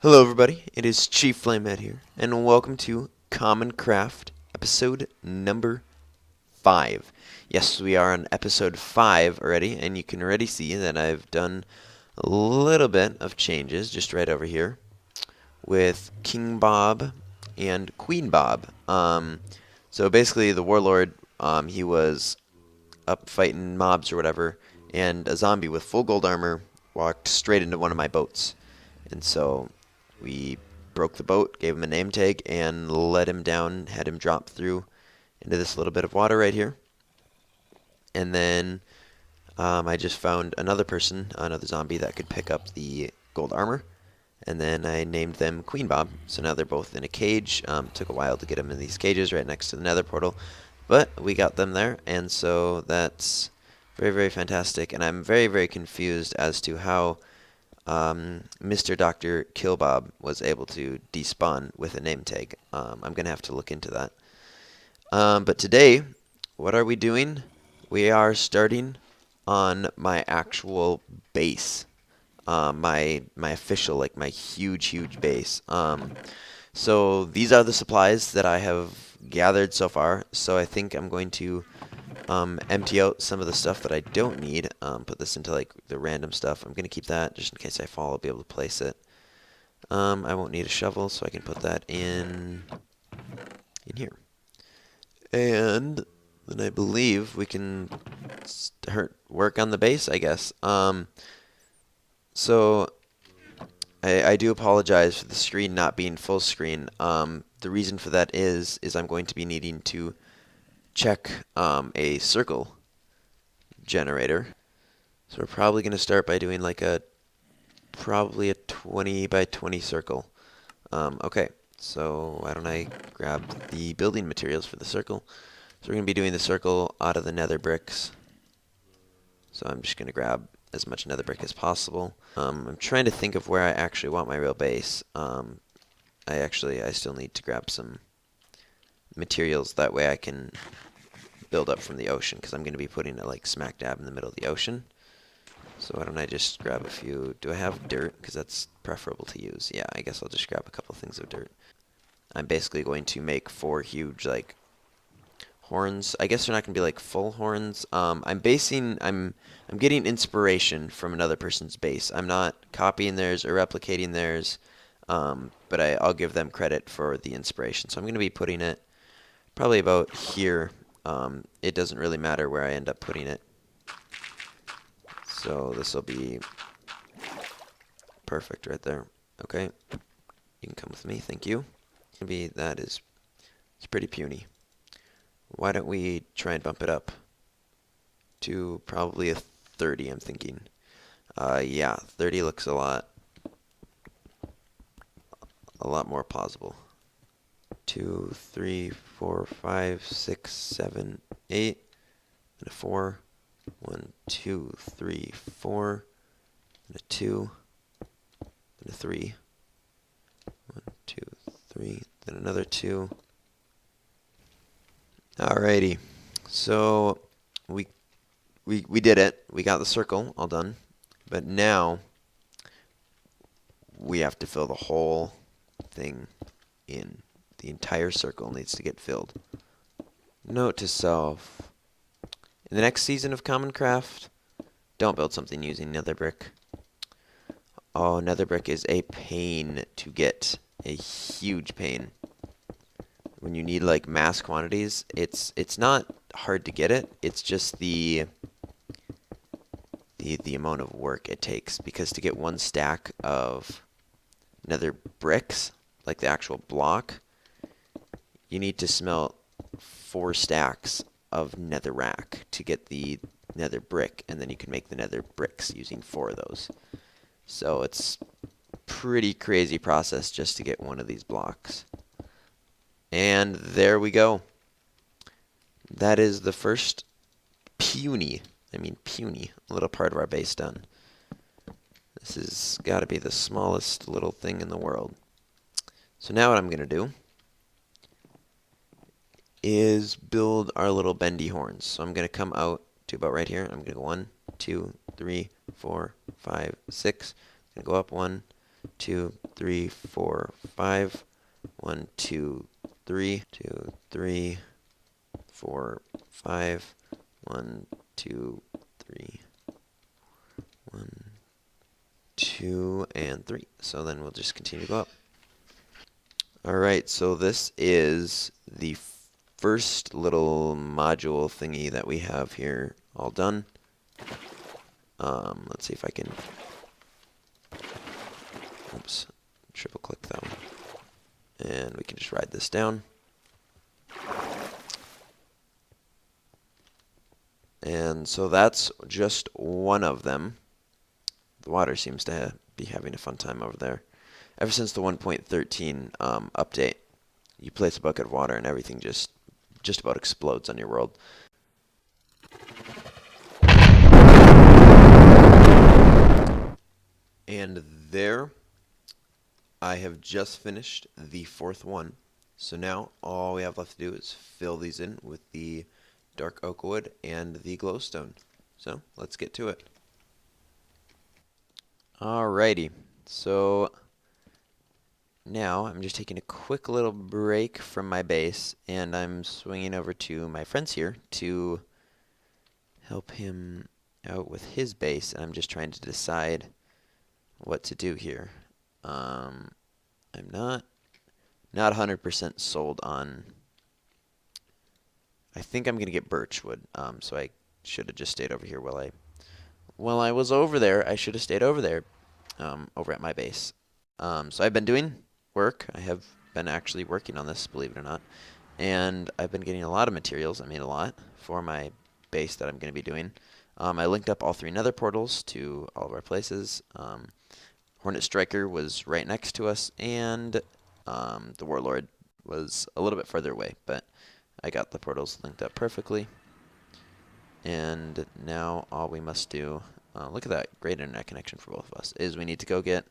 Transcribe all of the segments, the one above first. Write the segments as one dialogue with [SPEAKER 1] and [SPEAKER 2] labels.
[SPEAKER 1] Hello everybody, it is Chief Flamehead here, and welcome to CommonCraft, episode number 5. Yes, we are on episode 5 already, and you can already see that I've done a little bit of changes just right over here with King Bob and Queen Bob. So basically the Warlord, he was up fighting mobs or whatever, and a zombie with full gold armor walked straight into one of my boats. And so we broke the boat, gave him a name tag, and let him down, had him drop through into this little bit of water right here. And then I just found another person, another zombie, that could pick up the gold armor. And then I named them Queen Bob. So now they're both in a cage. Took a while to get them in these cages right next to the nether portal. But we got them there, and so that's very, very fantastic. And I'm very, very confused as to how Mr. Dr. Killbob was able to despawn with a name tag. I'm going to have to look into that. But today, what are we doing? We are starting on my actual base. My official, like my huge base. So these are the supplies that I have gathered so far. So I think I'm going to empty out some of the stuff that I don't need. Put this into like the random stuff. I'm going to keep that just in case I fall. I'll be able to place it. I won't need a shovel, so I can put that in here. And then I believe we can start work on the base, I guess. So I do apologize for the screen not being full screen. The reason for that is I'm going to be needing to check a circle generator. So we're probably going to start by doing like probably a 20 by 20 circle. Okay, so why don't I grab the building materials for the circle. So we're going to be doing the circle out of the nether bricks. So I'm just going to grab as much nether brick as possible. I'm trying to think of where I actually want my real base. I still need to grab some materials, that way I can build up from the ocean, because I'm going to be putting it like smack dab in the middle of the ocean. So why don't I just grab a few. Do I have dirt? Because that's preferable to use. Yeah, I guess I'll just grab a couple things of dirt. I'm basically going to make 4 huge like horns. I guess they're not going to be like full horns. I'm getting inspiration from another person's base. I'm not copying theirs or replicating theirs, but I'll give them credit for the inspiration. So I'm going to be putting it probably about here. It doesn't really matter where I end up putting it. So this will be perfect right there. Okay, you can come with me. Thank you. Maybe it's pretty puny. Why don't we try and bump it up to probably a 30, I'm thinking. Yeah, 30 looks a lot more plausible. 2, 3, 4, 5, 6, 7, 8, and a 4. 1, 2, 3, 4, and a 2, and a 3. 1, 2, 3, then another 2. Alrighty, so we did it. We got the circle all done, but now we have to fill the whole thing in. The entire circle needs to get filled. Note to self: in the next season of CommonCraft, don't build something using nether brick. Oh, nether brick is a pain to get. A huge pain. When you need like mass quantities, it's not hard to get it. It's just the amount of work it takes, because to get 1 stack of nether bricks, like the actual block, you need to smelt 4 stacks of netherrack to get the nether brick, and then you can make the nether bricks using 4 of those. So it's pretty crazy process just to get one of these blocks. And there we go. That is the first puny little part of our base done. This has got to be the smallest little thing in the world. So now what I'm going to do is build our little bendy horns. So I'm going to come out to about right here. I'm going to go 1, 2, 3, 4, 5, 6. I'm going to go up 1, 2, 3, 4, 5. 1, 2, 3, 2, 3, 4, 5. 1, 2, 3. 1, 2, and 3. So then we'll just continue to go up. Alright, so this is the first little module thingy that we have here all done. Let's see if I can, oops, triple click that one. And we can just ride this down. And so that's just one of them. The water seems to be having a fun time over there. Ever since the 1.13 update, you place a bucket of water and everything just about explodes on your world. And there, I have just finished the fourth one. So now all we have left to do is fill these in with the dark oak wood and the glowstone. So let's get to it. Alrighty, so now I'm just taking a quick little break from my base, and I'm swinging over to my friend's here to help him out with his base, and I'm just trying to decide what to do here. I'm not 100% sold on. I think I'm gonna get birch wood, so I should have just stayed over here while I was over there. I should have stayed over there, over at my base. So I've been doing work. I have been actually working on this, believe it or not, and I've been getting a lot of materials. I made a lot for my base that I'm going to be doing. I linked up all 3 nether portals to all of our places. Hornet Striker was right next to us, and the Warlord was a little bit further away, but I got the portals linked up perfectly. And now all we must do, look at that, great internet connection for both of us, is we need to go get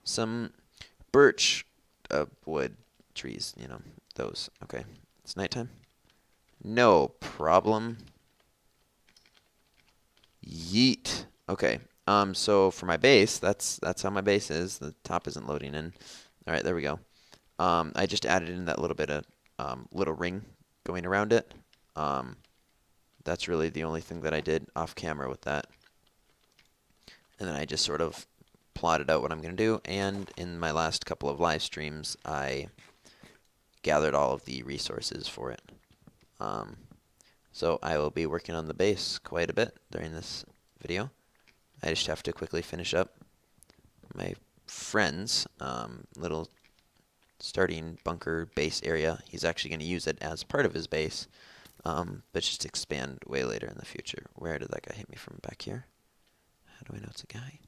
[SPEAKER 1] some birch wood trees, you know, those. Okay, it's nighttime. No problem. Yeet. Okay. So for my base, that's how my base is. The top isn't loading in. All right, there we go. I just added in that little bit of little ring going around it. That's really the only thing that I did off camera with that. And then I just sort of plotted out what I'm going to do, and in my last couple of live streams I gathered all of the resources for it. So I will be working on the base quite a bit during this video. I just have to quickly finish up my friend's little starting bunker base area. He's actually going to use it as part of his base, but just expand way later in the future. Where did that guy hit me from? Back here? How do I know it's a guy?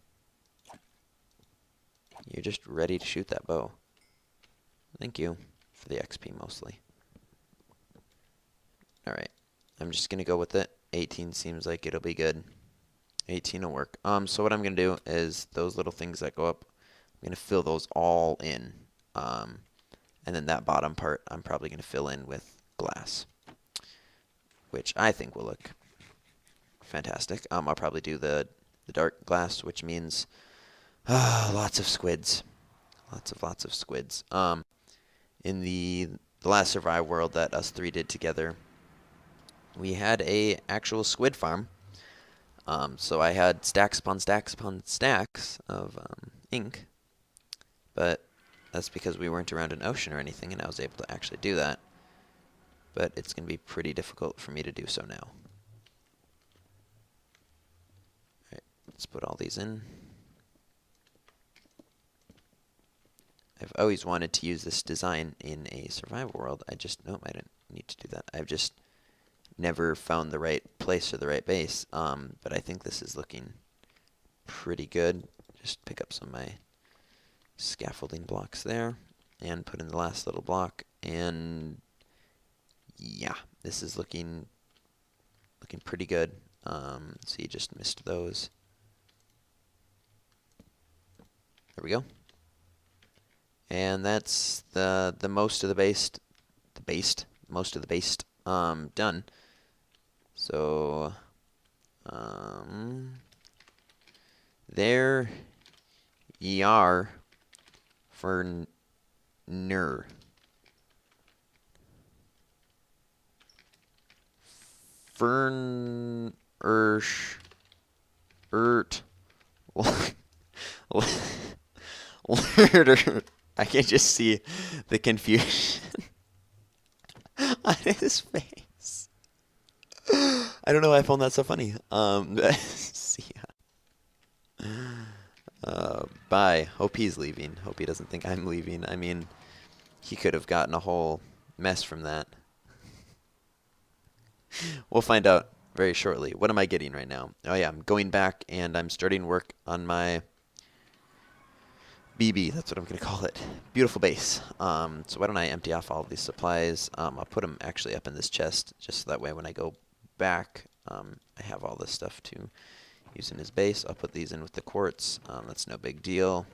[SPEAKER 1] You're just ready to shoot that bow. Thank you for the XP mostly. Alright, I'm just going to go with it. 18 seems like it'll be good. 18 will work. So what I'm going to do is those little things that go up, I'm going to fill those all in. And then that bottom part I'm probably going to fill in with glass, which I think will look fantastic. I'll probably do the dark glass, which means lots of squids. Lots of squids. In the last survival world that us 3 did together, we had a actual squid farm. So I had stacks upon stacks upon stacks of ink, but that's because we weren't around an ocean or anything, and I was able to actually do that. But it's going to be pretty difficult for me to do so now. Alright, let's put all these in. I've always wanted to use this design in a survival world. I didn't need to do that. I've just never found the right place or the right base. But I think this is looking pretty good. Just pick up some of my scaffolding blocks there and put in the last little block. And yeah, this is looking pretty good. So you just missed those. There we go. And that's the most of the base done. So there ye are. Fern. Fern. Lurder. I can just see the confusion on his face. I don't know why I found that so funny. See ya. Bye. Hope he's leaving. Hope he doesn't think I'm leaving. I mean, he could have gotten a whole mess from that. We'll find out very shortly. What am I getting right now? Oh yeah, I'm going back and I'm starting work on my BB. That's what I'm going to call it. Beautiful base. So why don't I empty off all of these supplies? I'll put them actually up in this chest, just so that way when I go back, I have all this stuff to use in his base. I'll put these in with the quartz. That's no big deal.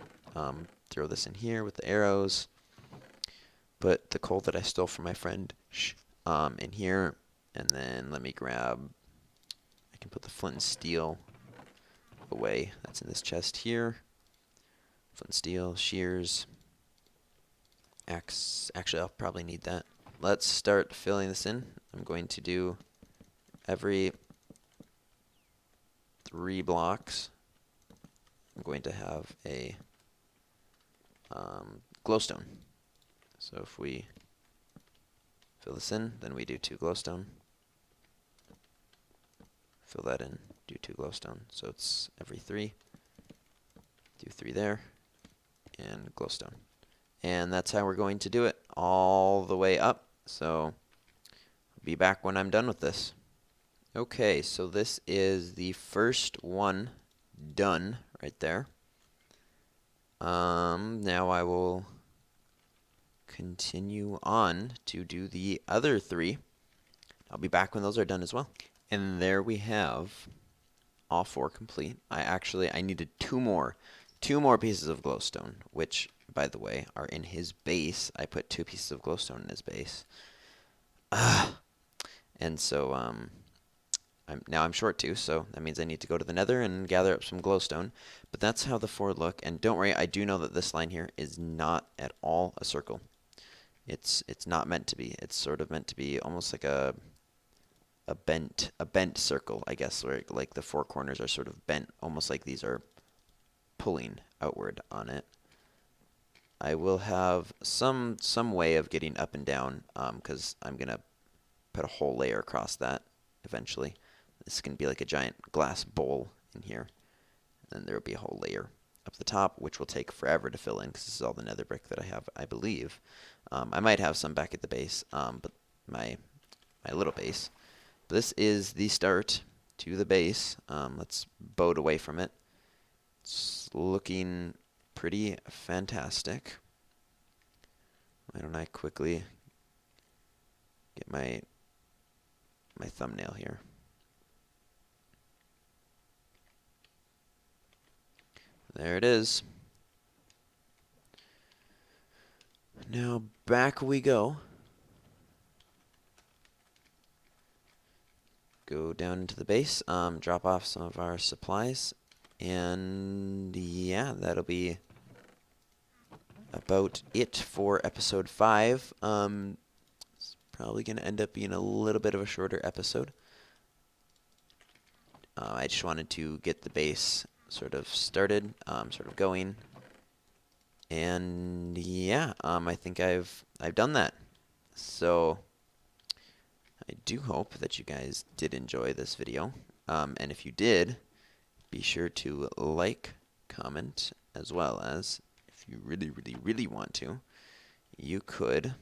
[SPEAKER 1] Throw this in here with the arrows. Put the coal that I stole from my friend in here. And then let me grab, I can put the flint and steel away. That's in this chest here. Flint and steel, shears, axe. Actually, I'll probably need that. Let's start filling this in. I'm going to do every 3 blocks. I'm going to have a glowstone. So if we fill this in, then we do 2 glowstone. Fill that in, do 2 glowstone. So it's every 3. Do 3 there, and glowstone. And that's how we're going to do it all the way up. So I'll be back when I'm done with this. Okay, so this is the first one done right there. Now I will continue on to do the other 3. I'll be back when those are done as well. And there we have all 4 complete. I needed 2 more pieces of glowstone, which, by the way, are in his base. I put 2 pieces of glowstone in his base. And so I'm short 2, so that means I need to go to the nether and gather up some glowstone. But that's how the 4 look. And don't worry, I do know that this line here is not at all a circle. It's not meant to be. It's sort of meant to be almost like a bent circle, I guess, where like the 4 corners are sort of bent, almost like these are pulling outward on it. I will have some way of getting up and down, because I'm gonna put a whole layer across that eventually. This can be like a giant glass bowl in here, and then there will be a whole layer up the top, which will take forever to fill in because this is all the nether brick that I have, I believe. I might have some back at the base, but my little base. This is the start to the base. Let's boat away from it. It's looking pretty fantastic. Why don't I quickly get my thumbnail here. There it is. Now back we go. Go down into the base, drop off some of our supplies, and yeah, that'll be about it for episode 5. It's probably going to end up being a little bit of a shorter episode. I just wanted to get the base sort of started, sort of going, and yeah, I think I've done that. So I do hope that you guys did enjoy this video, and if you did, be sure to like, comment, as well as, if you really, really, really want to, you could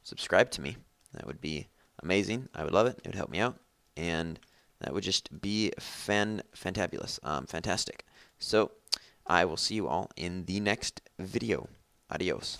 [SPEAKER 1] subscribe to me. That would be amazing. I would love it. It would help me out, and that would just be fantabulous, fantastic. So I will see you all in the next video. Adios.